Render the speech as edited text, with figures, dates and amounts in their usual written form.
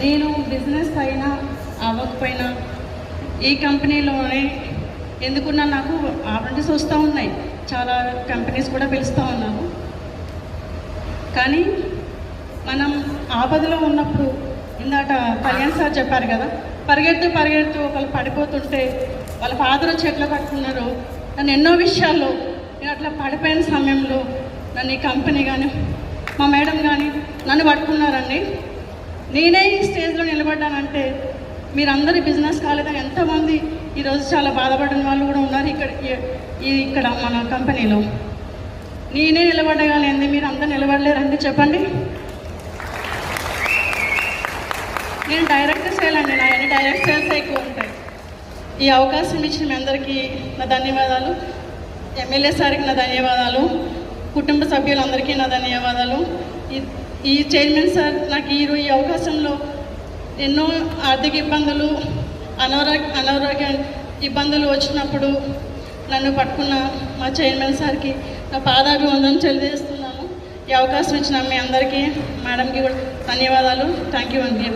నేను బిజినెస్ అయినా అవ్వకపోయినా ఈ కంపెనీలోనే ఎందుకున్నా నాకు ఆపర్చునిటీస్ వస్తూ ఉన్నాయి. చాలా కంపెనీస్ కూడా పిలుస్తూ ఉన్నాను. కానీ మనం ఆపదలో ఉన్నప్పుడు ఇందాక కళ్యాణ్ సార్ చెప్పారు కదా, పరిగెడుతూ ఒకళ్ళు పడిపోతుంటే వాళ్ళ ఫాదర్ వచ్చి ఎట్లా పట్టుకున్నారో, నన్ను ఎన్నో విషయాల్లో నేను అట్లా పడిపోయిన సమయంలో నన్ను ఈ కంపెనీ కానీ మా మేడం కానీ నన్ను పట్టుకున్నారండి. నేనే ఈ స్టేజ్లో నిలబడ్డానంటే మీరందరూ బిజినెస్ కాలేదని ఎంతోమంది ఈరోజు చాలా బాధపడిన వాళ్ళు కూడా ఉన్నారు ఇక్కడ మన కంపెనీలో. నేనే నిలబడగలిగింది, మీరు అందరూ నిలబడలేరండి చెప్పండి. నేను డైరెక్ట్ సేల్ అండి, నా అన్ని డైరెక్ట్ సేల్స్ ఎక్కువ ఉంటాయి. ఈ అవకాశం ఇచ్చిన మీ అందరికీ నా ధన్యవాదాలు. ఎమ్మెల్యే సార్కి నా ధన్యవాదాలు, కుటుంబ సభ్యులందరికీ నా ధన్యవాదాలు. ఈ చైర్మన్ సార్ నాకు ఈ అవకాశంలో ఎన్నో ఆర్థిక ఇబ్బందులు, అనారోగ్య ఇబ్బందులు వచ్చినప్పుడు నన్ను పట్టుకున్న మా చైర్మన్ సార్కి నా పాదాభివందనం తెలియజేస్తున్నాను. ఈ అవకాశం ఇచ్చిన మీ అందరికీ, మేడంకి కూడా ధన్యవాదాలు. థ్యాంక్ యూ అండి.